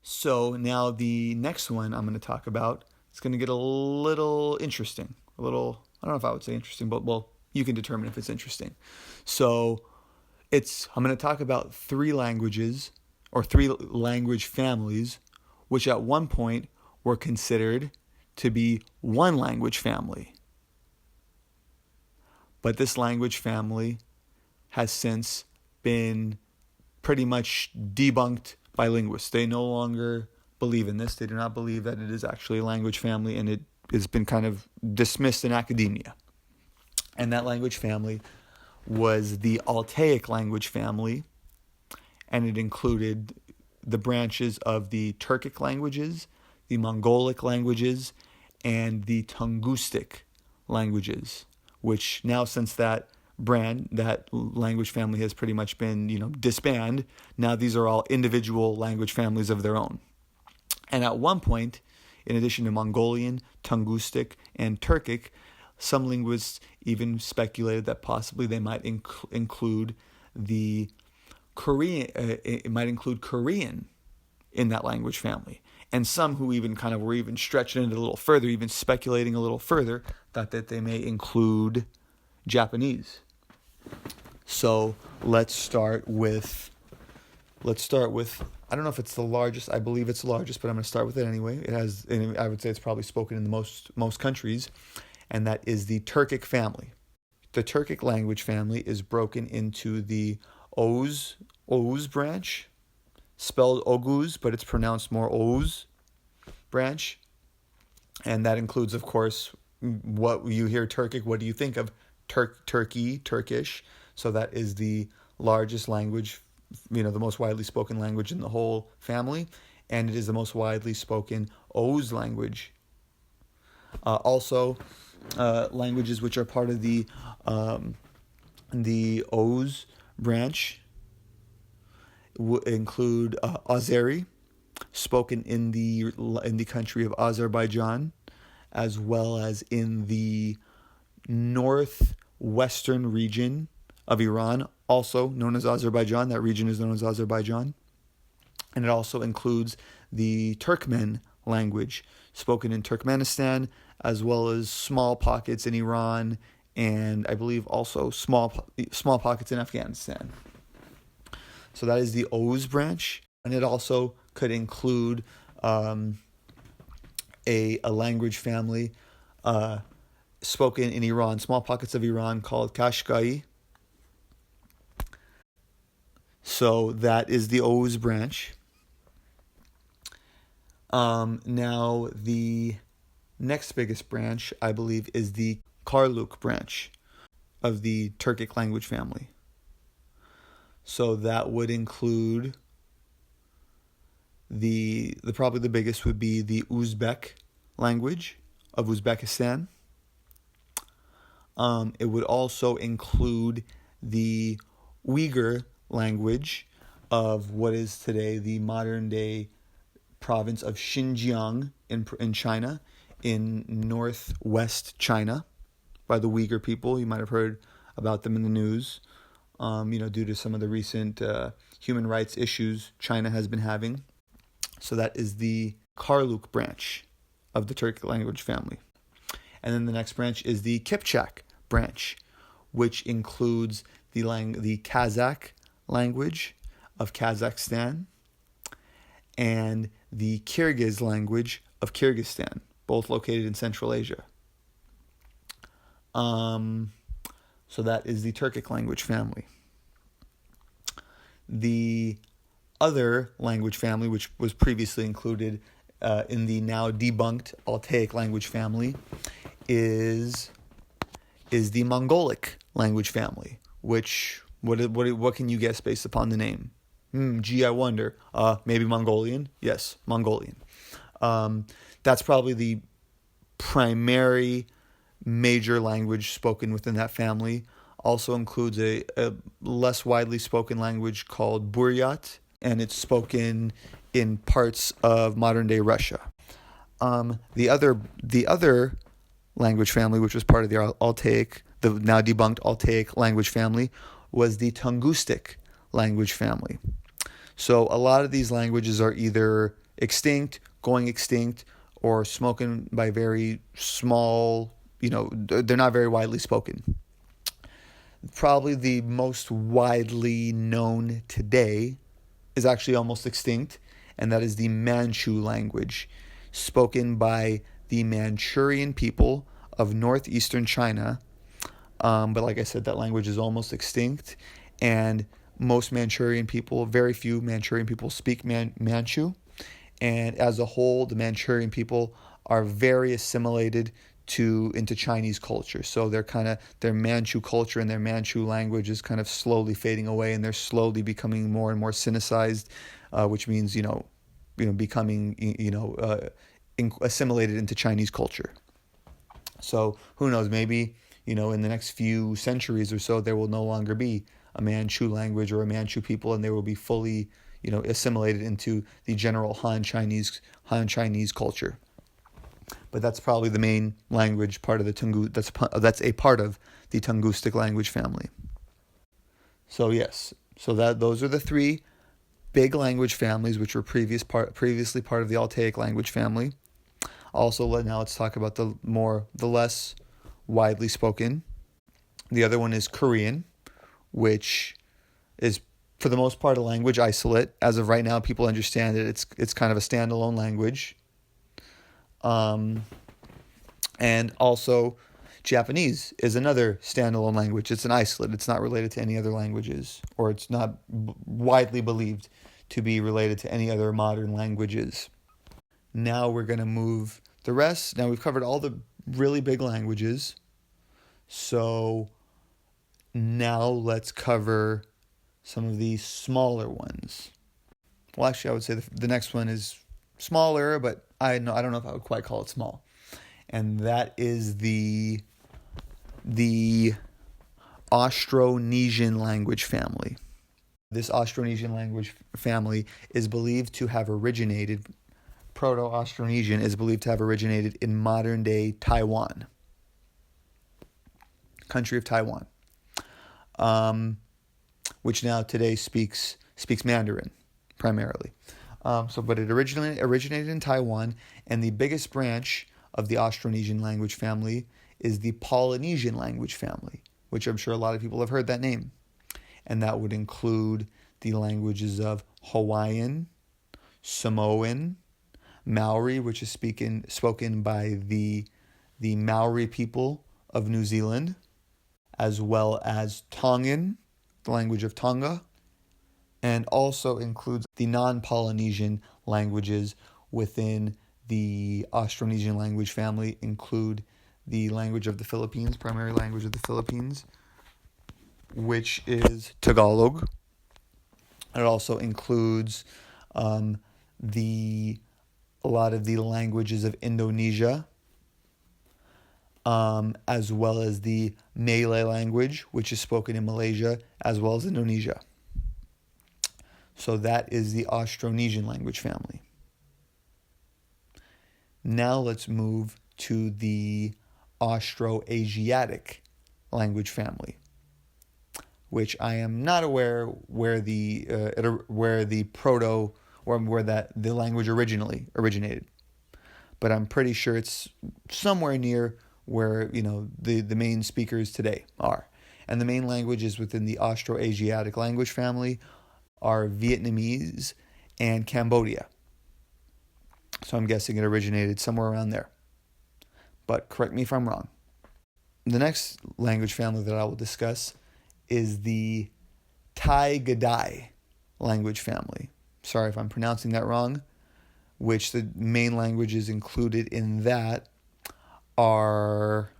So now the next one I'm going to talk about is going to get a little interesting. I don't know if I would say interesting, but well, you can determine if it's interesting. So I'm going to talk about three languages or three language families, which at one point were considered to be one language family. But this language family has since been pretty much debunked by linguists. They no longer believe in this. They do not believe that it is actually a language family, and it has been kind of dismissed in academia. And that language family was the Altaic language family, and it included the branches of the Turkic languages, the Mongolic languages, and the Tungustic languages, which now, since that language family has pretty much been, disbanded, now these are all individual language families of their own. And at one point, in addition to Mongolian, Tungustic, and Turkic, some linguists even speculated that possibly they might include the Korean. It might include Korean in that language family. And some who even kind of were even stretching it a little further, even speculating a little further, thought that they may include Japanese. So let's start with. I don't know if it's the largest. I believe it's the largest, but I'm going to start with it anyway. It has, and I would say it's probably spoken in the most countries, and that is the Turkic family. The Turkic language family is broken into the Oğuz branch, spelled Oguz, but it's pronounced more Oğuz branch, and that includes, of course, what you hear Turkic. What do you think of Turkey, Turkish? So that is the largest language, the most widely spoken language in the whole family, and it is the most widely spoken Oğuz language. Also, languages which are part of the Oğuz branch include Azeri, spoken in the country of Azerbaijan, as well as in the northwestern region of Iran, also known as Azerbaijan. That region is known as Azerbaijan. And it also includes the Turkmen language, spoken in Turkmenistan, as well as small pockets in Iran, and I believe also small pockets in Afghanistan. So that is the Oğuz branch, and it also could include a language family spoken in Iran, small pockets of Iran, called Qashqai. So that is the Oğuz branch. Now the next biggest branch, I believe, is the Karluk branch of the Turkic language family. So that would include probably the biggest would be the Uzbek language of Uzbekistan. It would also include the Uyghur language of what is today the modern day province of Xinjiang in China, in northwest China, by the Uyghur people. You might have heard about them in the news, due to some of the recent human rights issues China has been having. So that is the Karluk branch of the Turkic language family. And then the next branch is the Kipchak branch, which includes the Kazakh language of Kazakhstan and the Kyrgyz language of Kyrgyzstan, both located in Central Asia. So that is the Turkic language family. The other language family, which was previously included in the now debunked Altaic language family, is the Mongolic language family. Which what can you guess based upon the name? I wonder. Maybe Mongolian? Yes, Mongolian. That's probably the primary major language spoken within that family. Also includes a less widely spoken language called Buryat, and it's spoken in parts of modern-day Russia. The other language family, which was part of the Altaic, the now debunked Altaic language family, was the Tungustic language family. So a lot of these languages are either extinct, going extinct, or spoken by very small, they're not very widely spoken. Probably the most widely known today is actually almost extinct, and that is the Manchu language, spoken by the Manchurian people of northeastern China. But like I said, that language is almost extinct, and most Manchurian people, very few Manchurian people speak Manchu, and as a whole, the Manchurian people are very assimilated into Chinese culture. So their Manchu culture and their Manchu language is kind of slowly fading away, and they're slowly becoming more and more Sinicized, which means becoming assimilated into Chinese culture. So who knows? Maybe in the next few centuries or so, there will no longer be a Manchu language or a Manchu people, and they will be fully assimilated into the general Han Chinese culture. But that's probably the main language part of the that's a part of the Tungustic language family. So yes, those are the three big language families which were previously part of the Altaic language family. Also, now let's talk about the less widely spoken. The other one is Korean, which is for the most part a language isolate. As of right now, people understand that it's kind of a standalone language. And also Japanese is another standalone language. It's an isolate. It's not related to any other languages, or it's not widely believed to be related to any other modern languages. Now we're going to move the rest. Now we've covered all the really big languages. So now let's cover some of the smaller ones. Well, actually, I would say the next one is smaller, but I don't know if I would quite call it small. And that is the Austronesian language family. This Austronesian language family is believed to have originated, Proto-Austronesian is believed to have originated in modern-day Taiwan, country of Taiwan, which now today speaks Mandarin primarily. But it originated in Taiwan, and the biggest branch of the Austronesian language family is the Polynesian language family, which I'm sure a lot of people have heard that name. And that would include the languages of Hawaiian, Samoan, Maori, which is spoken by the Maori people of New Zealand, as well as Tongan, the language of Tonga, and also includes the non-Polynesian languages within the Austronesian language family, include the language of the Philippines, primary language of the Philippines, which is Tagalog. It also includes a lot of the languages of Indonesia, as well as the Malay language, which is spoken in Malaysia, as well as Indonesia. So that is the Austronesian language family. Now let's move to the Austro-Asiatic language family, which I am not aware where the language originally originated, but I'm pretty sure it's somewhere near where the main speakers today are. And the main languages within the Austro-Asiatic language family are Vietnamese and Cambodia. So I'm guessing it originated somewhere around there. But correct me if I'm wrong. The next language family that I will discuss is the Tai-Kadai language family. Sorry if I'm pronouncing that wrong, which the main languages included in that are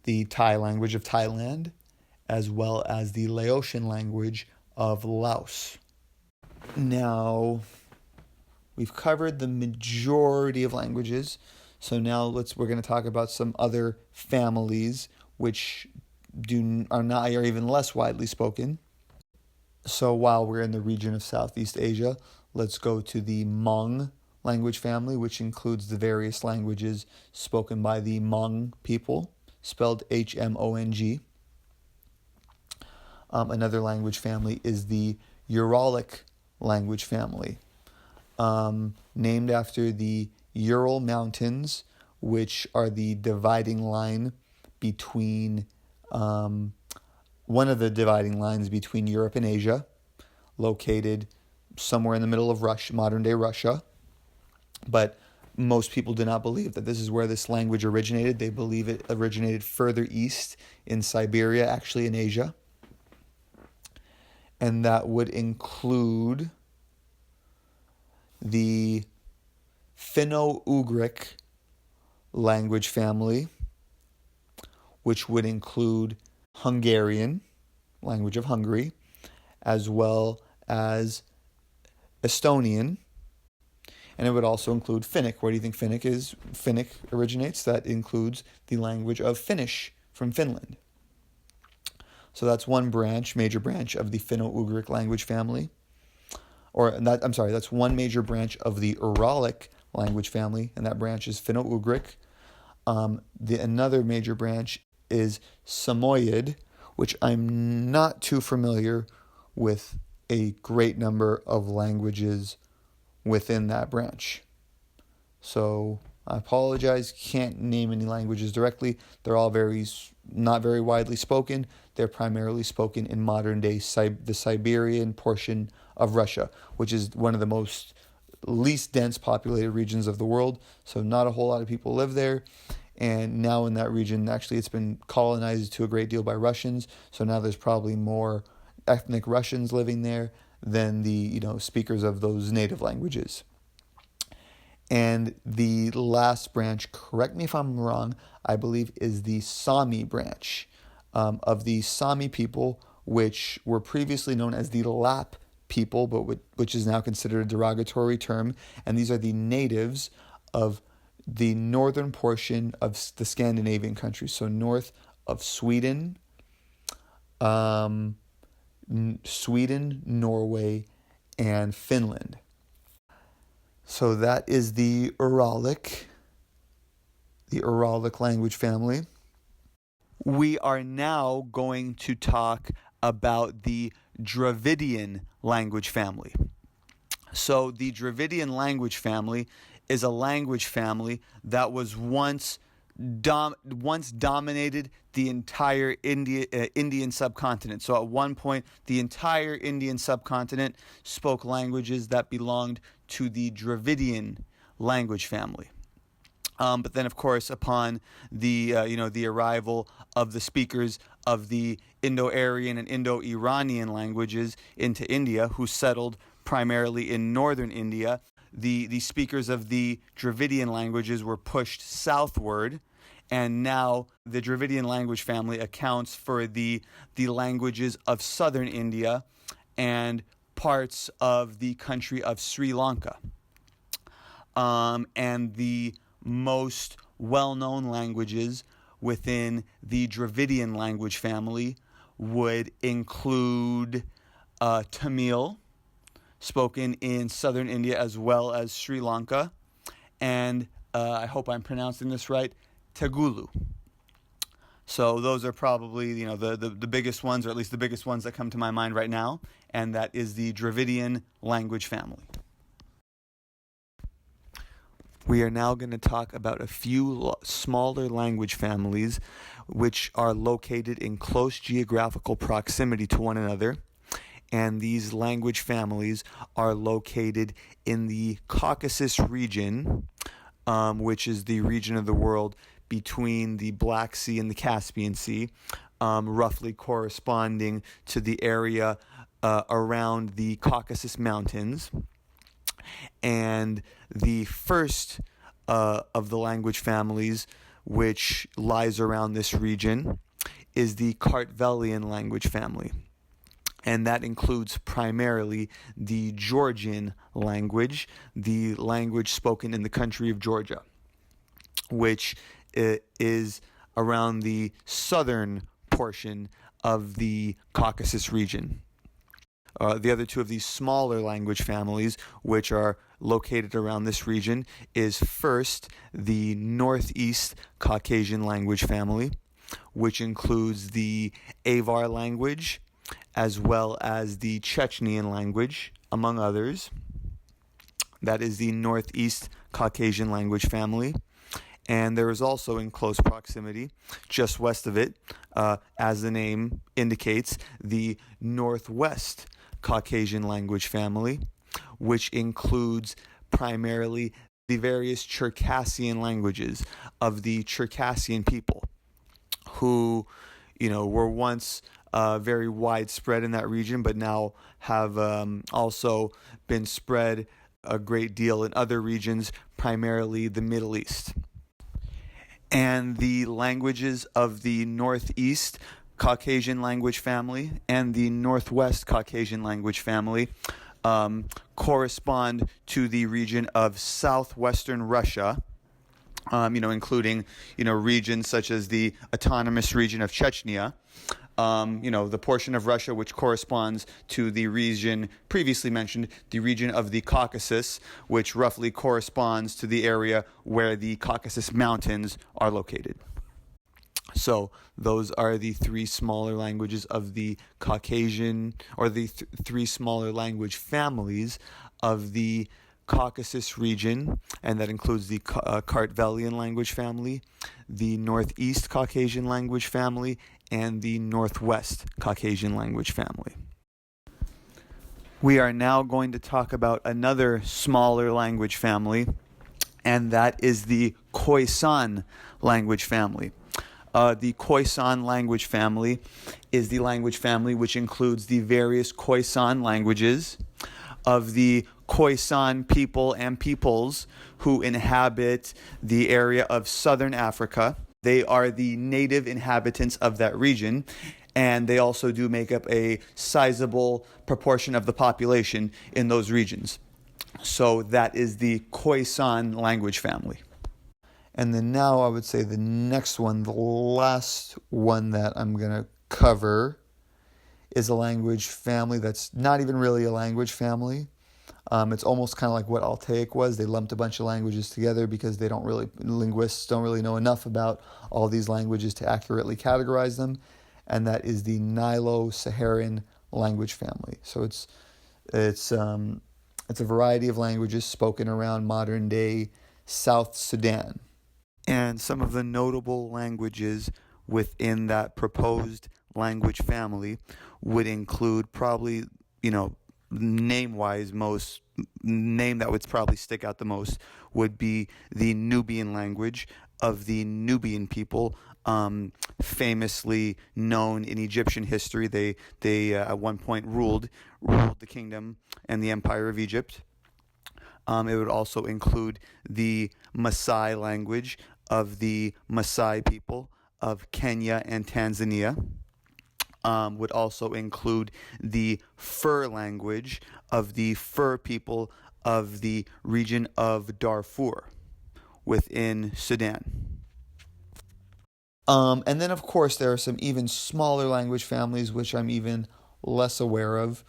the Thai language of Thailand, as well as the Laotian language of Laos. Now, we've covered the majority of languages, so now we're going to talk about some other families which are even less widely spoken. So while we're in the region of Southeast Asia, let's go to the Hmong language family, which includes the various languages spoken by the Hmong people, spelled Hmong. Another language family is the Uralic language family, named after the Ural Mountains, which are the dividing line between one of the dividing lines between Europe and Asia, located somewhere in the middle of Russia, modern-day Russia. But most people do not believe that this is where this language originated. They believe it originated further east in Siberia, actually in Asia. And that would include the Finno-Ugric language family, which would include Hungarian, language of Hungary, as well as Estonian, and it would also include Finnic. Where do you think Finnic originates? That includes the language of Finnish from Finland. So that's one branch, major branch of the Finno-Ugric language family. That's one major branch of the Uralic language family, and that branch is Finno-Ugric. Another major branch is Samoyed, which I'm not too familiar with a great number of languages within that branch. So I apologize, can't name any languages directly. They're all not very widely spoken. They're primarily spoken in modern day the Siberian portion of Russia, which is one of the least dense populated regions of the world. So not a whole lot of people live there. And now in that region, actually, it's been colonized to a great deal by Russians. So now there's probably more ethnic Russians living there than the speakers of those native languages. And the last branch, correct me if I'm wrong, I believe is the Sami branch of the Sami people, which were previously known as the Lap people, but which is now considered a derogatory term. And these are the natives of the northern portion of the Scandinavian countries, so north of Sweden, Norway, and Finland. So that is the Uralic language family. We are now going to talk about the Dravidian language family. So the Dravidian language family is a language family that was once dominated the entire Indian subcontinent. So at one point, the entire Indian subcontinent spoke languages that belonged to the Dravidian language family. But then, of course, upon the arrival of the speakers of the Indo-Aryan and Indo-Iranian languages into India, who settled primarily in northern India, the speakers of the Dravidian languages were pushed southward, and now the Dravidian language family accounts for the languages of southern India and parts of the country of Sri Lanka. And the most well-known languages within the Dravidian language family would include Tamil, spoken in southern India as well as Sri Lanka, and I hope I'm pronouncing this right, Telugu. So those are probably the biggest ones, or at least the biggest ones that come to my mind right now, and that is the Dravidian language family. We are now going to talk about a few smaller language families which are located in close geographical proximity to one another. And these language families are located in the Caucasus region, which is the region of the world between the Black Sea and the Caspian Sea, roughly corresponding to the area around the Caucasus Mountains. And the first of the language families which lies around this region is the Kartvelian language family. And that includes primarily the Georgian language, the language spoken in the country of Georgia, which is around the southern portion of the Caucasus region. The other two of these smaller language families, which are located around this region, is first the Northeast Caucasian language family, which includes the Avar language, as well as the Chechenian language, among others. That is the Northeast Caucasian language family. And there is also in close proximity, just west of it, as the name indicates, the Northwest Caucasian language family, which includes primarily the various Circassian languages of the Circassian people, who, were once very widespread in that region, but now have also been spread a great deal in other regions, primarily the Middle East. And the languages of the Northeast Caucasian language family and the Northwest Caucasian language family correspond to the region of southwestern Russia, including, regions such as the autonomous region of Chechnya, the portion of Russia which corresponds to the region previously mentioned, the region of the Caucasus, which roughly corresponds to the area where the Caucasus Mountains are located. So those are the three smaller languages of the Caucasian, or the three smaller language families of the Caucasus region, and that includes the Kartvelian language family, the Northeast Caucasian language family, and the Northwest Caucasian language family. We are now going to talk about another smaller language family, and that is the Khoisan language family. The Khoisan language family is the language family which includes the various Khoisan languages of the Khoisan people and peoples who inhabit the area of southern Africa. They are the native inhabitants of that region, and they also do make up a sizable proportion of the population in those regions. So that is the Khoisan language family. And then now I would say the next one, the last one that I'm going to cover, is a language family that's not even really a language family. It's almost kind of like what Altaic was. They lumped a bunch of languages together because linguists don't really know enough about all these languages to accurately categorize them. And that is the Nilo-Saharan language family. So it's a variety of languages spoken around modern day South Sudan. And some of the notable languages within that proposed language family would include probably, name-wise, name that would probably stick out the most would be the Nubian language of the Nubian people, famously known in Egyptian history. They at one point ruled the kingdom and the empire of Egypt. It would also include the Maasai language of the Maasai people of Kenya and Tanzania. Would also include the Fur language of the Fur people of the region of Darfur within Sudan. And then, of course, there are some even smaller language families which I'm even less aware of,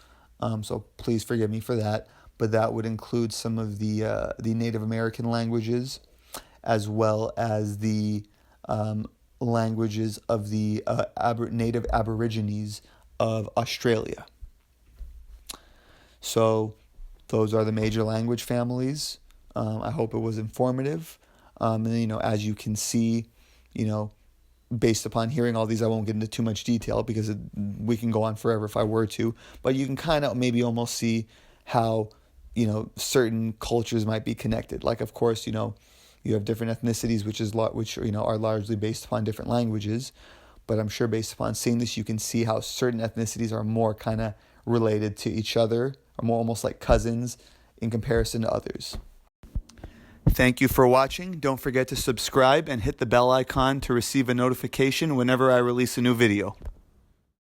so please forgive me for that. But that would include some of the Native American languages, as well as the languages of the native Aborigines of Australia. So those are the major language families. I hope it was informative. And as you can see, based upon hearing all these, I won't get into too much detail because we can go on forever if I were to. But you can kind of maybe almost see how, certain cultures might be connected. Like, of course, you have different ethnicities, which are largely based upon different languages. But I'm sure based upon seeing this, you can see how certain ethnicities are more kind of related to each other, or more almost like cousins in comparison to others. Thank you for watching. Don't forget to subscribe and hit the bell icon to receive a notification whenever I release a new video.